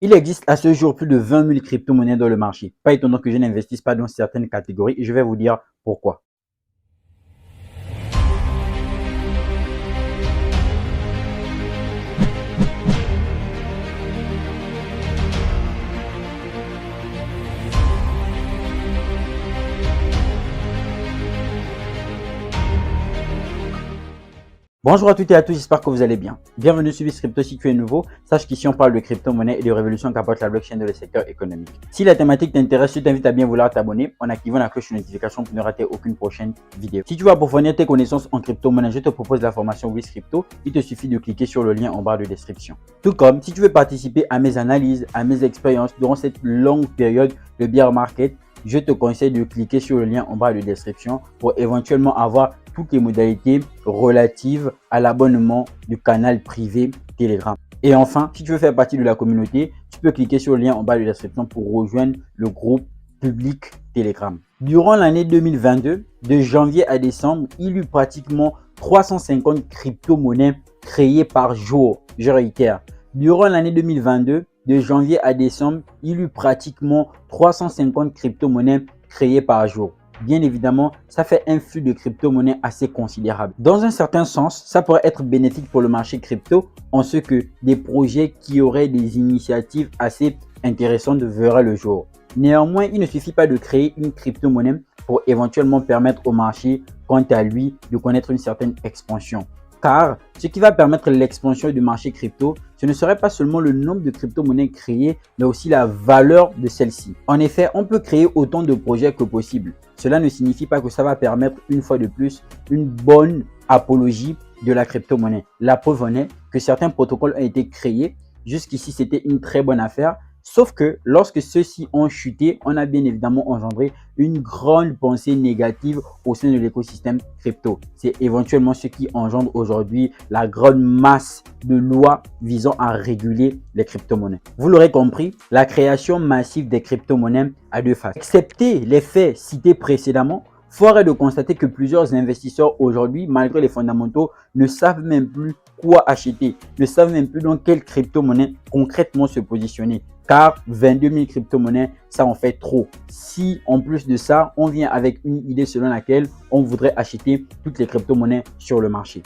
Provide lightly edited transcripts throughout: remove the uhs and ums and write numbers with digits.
Il existe à ce jour plus de 20 000 crypto-monnaies dans le marché. Pas étonnant que je n'investisse pas dans certaines catégories et je vais vous dire pourquoi. Bonjour à toutes et à tous, j'espère que vous allez bien. Bienvenue sur Crypto. Si tu es nouveau, sache qu'ici on parle de crypto-monnaie et de révolutions qu'apporte la blockchain dans le secteur économique. Si la thématique t'intéresse, je t'invite à bien vouloir t'abonner en activant la cloche de notification pour ne rater aucune prochaine vidéo. Si tu veux approfondir tes connaissances en crypto-monnaie, je te propose la formation Crypto. Il te suffit de cliquer sur le lien en barre de description. Tout comme si tu veux participer à mes analyses, à mes expériences durant cette longue période de bear market, je te conseille de cliquer sur le lien en barre de description pour éventuellement avoir toutes les modalités relatives à l'abonnement du canal privé Telegram. Et enfin, si tu veux faire partie de la communauté, tu peux cliquer sur le lien en bas de la description pour rejoindre le groupe public Telegram. Durant l'année 2022, de janvier à décembre, il y eut pratiquement 350 crypto-monnaies créées par jour. Je réitère, durant l'année 2022, de janvier à décembre, il y eut pratiquement 350 crypto-monnaies créées par jour. Bien évidemment, ça fait un flux de crypto-monnaies assez considérable. Dans un certain sens, ça pourrait être bénéfique pour le marché crypto en ce que des projets qui auraient des initiatives assez intéressantes verraient le jour. Néanmoins, il ne suffit pas de créer une crypto-monnaie pour éventuellement permettre au marché, quant à lui, de connaître une certaine expansion. Car ce qui va permettre l'expansion du marché crypto, ce ne serait pas seulement le nombre de crypto-monnaies créées, mais aussi la valeur de celles-ci. En effet, on peut créer autant de projets que possible. Cela ne signifie pas que ça va permettre une fois de plus une bonne apologie de la crypto-monnaie. La preuve en est que certains protocoles ont été créés. Jusqu'ici, c'était une très bonne affaire. Sauf que lorsque ceux-ci ont chuté, on a bien évidemment engendré une grande pensée négative au sein de l'écosystème crypto. C'est éventuellement ce qui engendre aujourd'hui la grande masse de lois visant à réguler les crypto-monnaies. Vous l'aurez compris, la création massive des crypto-monnaies a deux faces. Excepté les faits cités précédemment, fort est de constater que plusieurs investisseurs aujourd'hui, malgré les fondamentaux, ne savent même plus quoi acheter, ne savent même plus dans quelle crypto-monnaie concrètement se positionner. Car 22 000 crypto-monnaies, ça en fait trop. Si en plus de ça, on vient avec une idée selon laquelle on voudrait acheter toutes les crypto-monnaies sur le marché.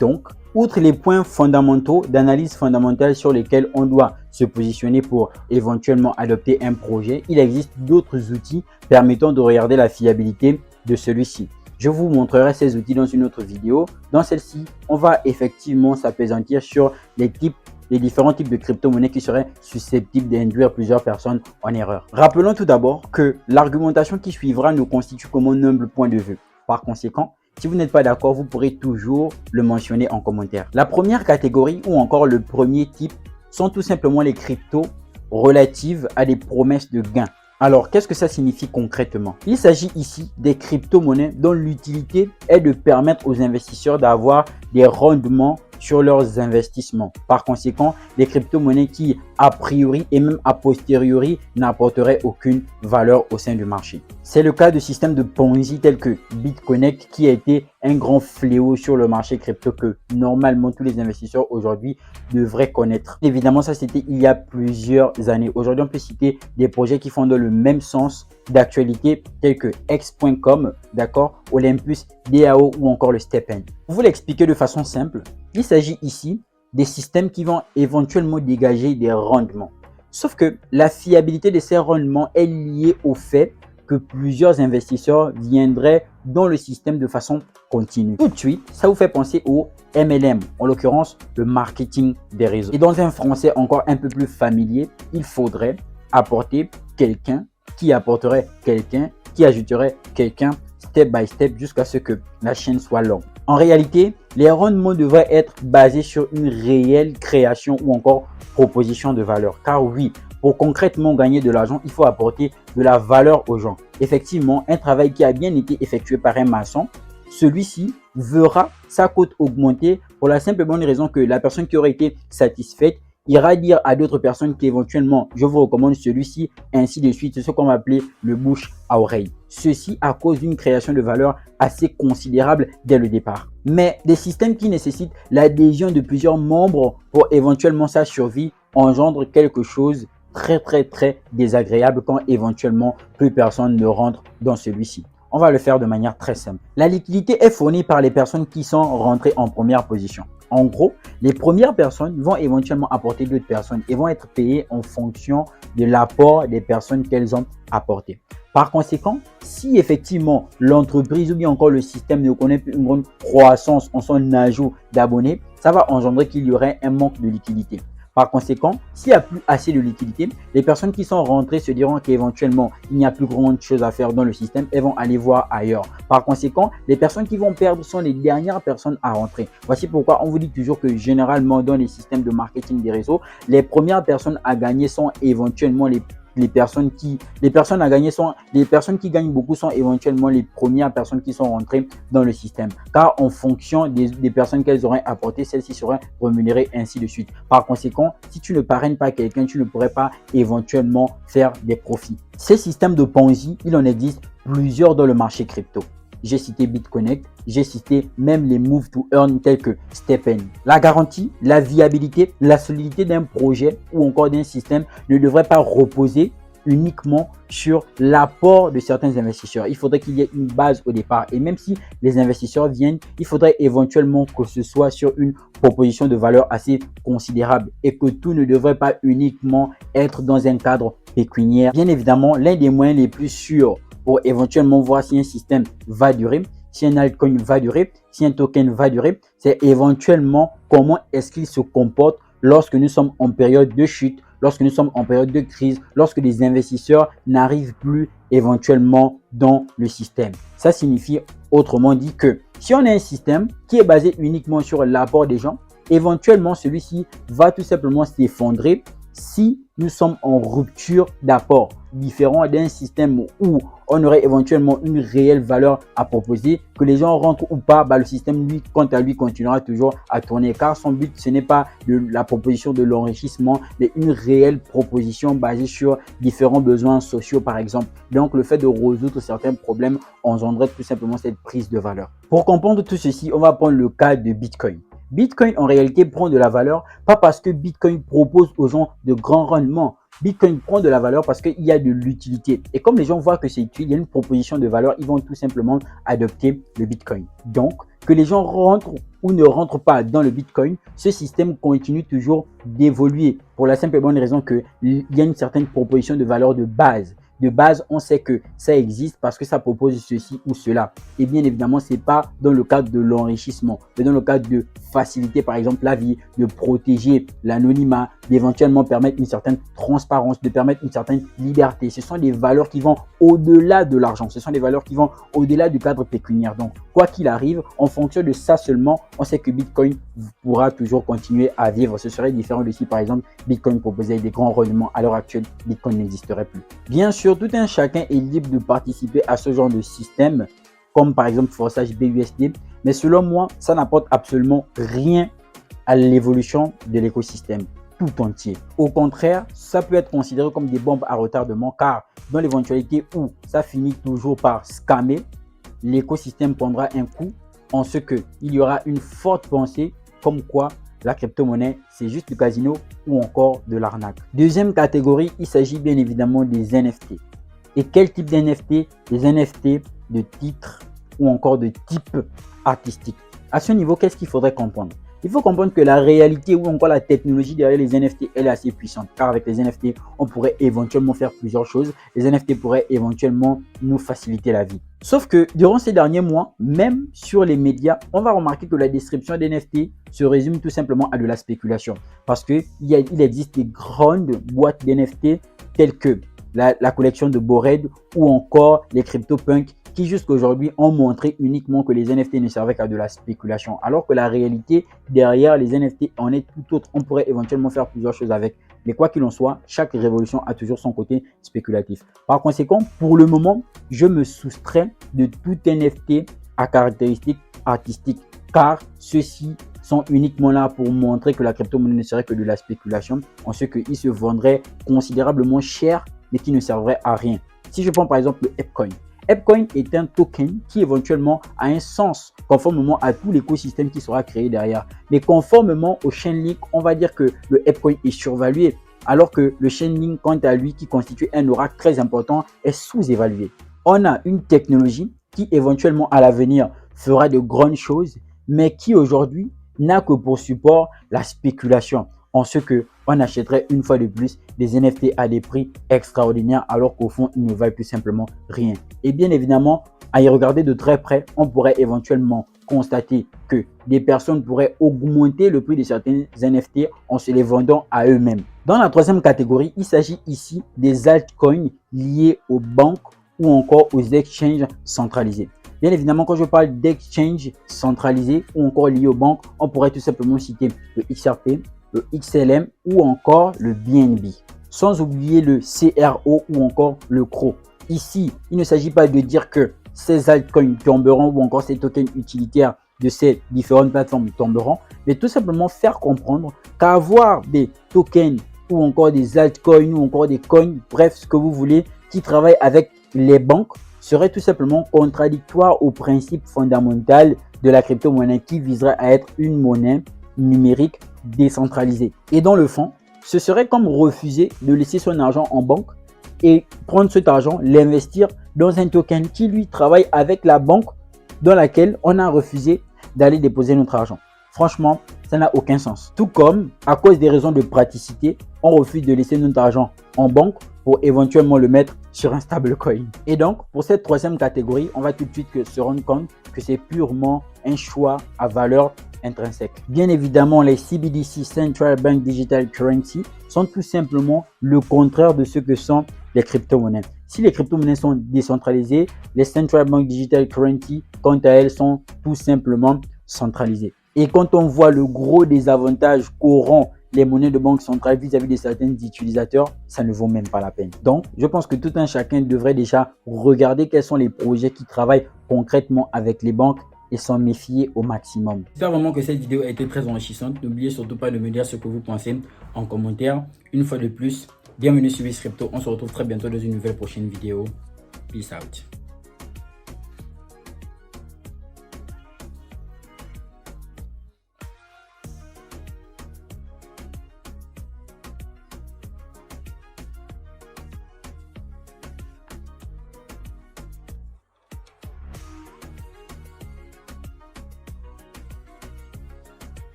Donc, outre les points fondamentaux d'analyse fondamentale sur lesquels on doit se positionner pour éventuellement adopter un projet, il existe d'autres outils permettant de regarder la fiabilité de celui-ci. Je vous montrerai ces outils dans une autre vidéo. Dans celle-ci, on va effectivement s'appesantir sur les différents types de crypto-monnaies qui seraient susceptibles d'induire plusieurs personnes en erreur. Rappelons tout d'abord que l'argumentation qui suivra ne constitue que mon humble point de vue. Par conséquent, si vous n'êtes pas d'accord, vous pourrez toujours le mentionner en commentaire. La première catégorie ou encore le premier type sont tout simplement les cryptos relatives à des promesses de gains. Alors, qu'est-ce que ça signifie concrètement? Il s'agit ici des crypto-monnaies dont l'utilité est de permettre aux investisseurs d'avoir des rendements sur leurs investissements. Par conséquent, les crypto-monnaies qui, a priori et même a posteriori, n'apporteraient aucune valeur au sein du marché. C'est le cas de systèmes de Ponzi tels que BitConnect qui a été un grand fléau sur le marché crypto que normalement tous les investisseurs aujourd'hui devraient connaître. Évidemment, ça c'était il y a plusieurs années. Aujourd'hui, on peut citer des projets qui font dans le même sens d'actualité tels que X.com, d'accord, Olympus, DAO ou encore le StepN. Pour vous l'expliquer de façon simple, il s'agit ici des systèmes qui vont éventuellement dégager des rendements. Sauf que la fiabilité de ces rendements est liée au fait que plusieurs investisseurs viendraient dans le système de façon continue. Tout de suite, ça vous fait penser au MLM, en l'occurrence le marketing des réseaux. Et dans un français encore un peu plus familier, il faudrait apporter quelqu'un qui apporterait quelqu'un qui ajouterait quelqu'un step by step jusqu'à ce que la chaîne soit longue. En réalité, les rendements devraient être basés sur une réelle création ou encore proposition de valeur. Car oui, pour concrètement gagner de l'argent, il faut apporter de la valeur aux gens. Effectivement, un travail qui a bien été effectué par un maçon, celui-ci verra sa cote augmenter pour la simple et bonne raison que la personne qui aurait été satisfaite ira dire à d'autres personnes qu'éventuellement, je vous recommande celui-ci, ainsi de suite. C'est ce qu'on va appeler le bouche à oreille. Ceci à cause d'une création de valeur assez considérable dès le départ. Mais des systèmes qui nécessitent l'adhésion de plusieurs membres pour éventuellement sa survie engendrent quelque chose très désagréable quand éventuellement plus personne ne rentre dans celui-ci. On va le faire de manière très simple. La liquidité est fournie par les personnes qui sont rentrées en première position. En gros, les premières personnes vont éventuellement apporter d'autres personnes et vont être payées en fonction de l'apport des personnes qu'elles ont apportées. Par conséquent, si effectivement l'entreprise ou bien encore le système ne connaît plus une grande croissance en son ajout d'abonnés, ça va engendrer qu'il y aurait un manque de liquidité. Par conséquent, s'il n'y a plus assez de liquidité, les personnes qui sont rentrées se diront qu'éventuellement, il n'y a plus grand chose à faire dans le système et vont aller voir ailleurs. Par conséquent, les personnes qui vont perdre sont les dernières personnes à rentrer. Voici pourquoi on vous dit toujours que généralement, dans les systèmes de marketing des réseaux, les premières personnes à gagner sont éventuellement les personnes qui gagnent beaucoup sont éventuellement les premières personnes qui sont rentrées dans le système. Car en fonction des personnes qu'elles auraient apportées, celles-ci seraient rémunérées ainsi de suite. Par conséquent, si tu ne parraines pas quelqu'un, tu ne pourrais pas éventuellement faire des profits. Ces systèmes de Ponzi, il en existe plusieurs dans le marché crypto. J'ai cité BitConnect, j'ai cité même les Move to Earn tels que StepN. La garantie, la viabilité, la solidité d'un projet ou encore d'un système ne devrait pas reposer uniquement sur l'apport de certains investisseurs. Il faudrait qu'il y ait une base au départ et même si les investisseurs viennent, il faudrait éventuellement que ce soit sur une proposition de valeur assez considérable et que tout ne devrait pas uniquement être dans un cadre pécuniaire. Bien évidemment, l'un des moyens les plus sûrs pour éventuellement voir si un système va durer, si un altcoin va durer, si un token va durer, c'est éventuellement comment est-ce qu'il se comporte lorsque nous sommes en période de chute, lorsque nous sommes en période de crise, lorsque les investisseurs n'arrivent plus éventuellement dans le système. Ça signifie autrement dit que si on a un système qui est basé uniquement sur l'apport des gens, éventuellement celui-ci va tout simplement s'effondrer si nous sommes en rupture d'apport, différent d'un système où on aurait éventuellement une réelle valeur à proposer, que les gens rentrent ou pas, le système lui, quant à lui, continuera toujours à tourner car son but, ce n'est pas la proposition de l'enrichissement, mais une réelle proposition basée sur différents besoins sociaux par exemple. Donc le fait de résoudre certains problèmes engendrerait tout simplement cette prise de valeur. Pour comprendre tout ceci, on va prendre le cas de Bitcoin. Bitcoin en réalité prend de la valeur, pas parce que Bitcoin propose aux gens de grands rendements. Bitcoin prend de la valeur parce qu'il y a de l'utilité. Et comme les gens voient que c'est utile, il y a une proposition de valeur, ils vont tout simplement adopter le Bitcoin. Donc, que les gens rentrent ou ne rentrent pas dans le Bitcoin, ce système continue toujours d'évoluer pour la simple et bonne raison qu'il y a une certaine proposition de valeur de base. De base, on sait que ça existe parce que ça propose ceci ou cela. Et bien évidemment, ce n'est pas dans le cadre de l'enrichissement, mais dans le cadre de faciliter par exemple la vie, de protéger l'anonymat, d'éventuellement permettre une certaine transparence, de permettre une certaine liberté. Ce sont des valeurs qui vont au-delà de l'argent. Ce sont des valeurs qui vont au-delà du cadre pécuniaire. Donc, quoi qu'il arrive, en fonction de ça seulement, on sait que Bitcoin pourra toujours continuer à vivre. Ce serait différent de si par exemple Bitcoin proposait des grands rendements. À l'heure actuelle, Bitcoin n'existerait plus. Bien sûr, tout un chacun est libre de participer à ce genre de système, comme par exemple forçage BUSD, mais selon moi, ça n'apporte absolument rien à l'évolution de l'écosystème tout entier. Au contraire, ça peut être considéré comme des bombes à retardement car dans l'éventualité où ça finit toujours par scammer, l'écosystème prendra un coup en ce qu'il y aura une forte pensée comme quoi la crypto-monnaie, c'est juste du casino ou encore de l'arnaque. Deuxième catégorie, il s'agit bien évidemment des NFT. Et quel type d'NFT? Des NFT de titres ou encore de type artistique. À ce niveau, qu'est-ce qu'il faudrait comprendre? Il faut comprendre que la réalité ou encore la technologie derrière les NFT, elle est assez puissante. Car avec les NFT, on pourrait éventuellement faire plusieurs choses. Les NFT pourraient éventuellement nous faciliter la vie. Sauf que durant ces derniers mois, même sur les médias, on va remarquer que la description des NFT se résume tout simplement à de la spéculation. Parce qu'il existe des grandes boîtes d'NFT telles que la collection de Bored ou encore les CryptoPunks qui jusqu'à aujourd'hui ont montré uniquement que les NFT ne servaient qu'à de la spéculation. Alors que la réalité derrière les NFT en est tout autre. On pourrait éventuellement faire plusieurs choses avec. Mais quoi qu'il en soit, chaque révolution a toujours son côté spéculatif. Par conséquent, pour le moment, je me soustrais de tout NFT à caractéristiques artistiques car ceux-ci sont uniquement là pour montrer que la crypto-monnaie ne serait que de la spéculation en ce qu'ils se vendraient considérablement cher mais qui ne servrait à rien. Si je prends par exemple le ApeCoin. ApeCoin est un token qui éventuellement a un sens conformément à tout l'écosystème qui sera créé derrière. Mais conformément au Chainlink, on va dire que le ApeCoin est survalué. alors que le Chainlink, quant à lui, qui constitue un oracle très important, est sous-évalué. On a une technologie qui éventuellement à l'avenir fera de grandes choses, mais qui aujourd'hui n'a que pour support la spéculation, en ce que on achèterait une fois de plus des NFT à des prix extraordinaires alors qu'au fond, ils ne valent tout simplement rien. Et bien évidemment, à y regarder de très près, on pourrait éventuellement constater que des personnes pourraient augmenter le prix de certains NFT en se les vendant à eux-mêmes. Dans la troisième catégorie, il s'agit ici des altcoins liés aux banques ou encore aux exchanges centralisés. Bien évidemment, quand je parle d'exchange centralisé ou encore lié aux banques, on pourrait tout simplement citer le XRP, le XLM ou encore le BNB. Sans oublier le CRO ou encore le CRO. Ici, il ne s'agit pas de dire que ces altcoins tomberont ou encore ces tokens utilitaires de ces différentes plateformes tomberont, mais tout simplement faire comprendre qu'avoir des tokens ou encore des altcoins ou encore des coins, bref, ce que vous voulez, qui travaillent avec les banques, serait tout simplement contradictoire au principe fondamental de la crypto-monnaie qui viserait à être une monnaie numérique décentralisée. Et dans le fond, ce serait comme refuser de laisser son argent en banque et prendre cet argent, l'investir dans un token qui lui travaille avec la banque dans laquelle on a refusé d'aller déposer notre argent. Franchement, ça n'a aucun sens. Tout comme, à cause des raisons de praticité, on refuse de laisser notre argent en banque pour éventuellement le mettre sur un stablecoin. Et donc, pour cette troisième catégorie, on va tout de suite se rendre compte que c'est purement un choix à valeur intrinsèque. Bien évidemment, les CBDC, Central Bank Digital Currency, sont tout simplement le contraire de ce que sont les crypto-monnaies. Si les crypto-monnaies sont décentralisées, les Central Bank Digital Currency, quant à elles, sont tout simplement centralisées. Et quand on voit le gros désavantage qu'auront les monnaies de banque centrale vis-à-vis de certains utilisateurs, ça ne vaut même pas la peine. Donc, je pense que tout un chacun devrait déjà regarder quels sont les projets qui travaillent concrètement avec les banques et s'en méfier au maximum. J'espère vraiment que cette vidéo a été très enrichissante. N'oubliez surtout pas de me dire ce que vous pensez en commentaire. Une fois de plus, bienvenue sur Swiss Crypto. On se retrouve très bientôt dans une nouvelle prochaine vidéo. Peace out.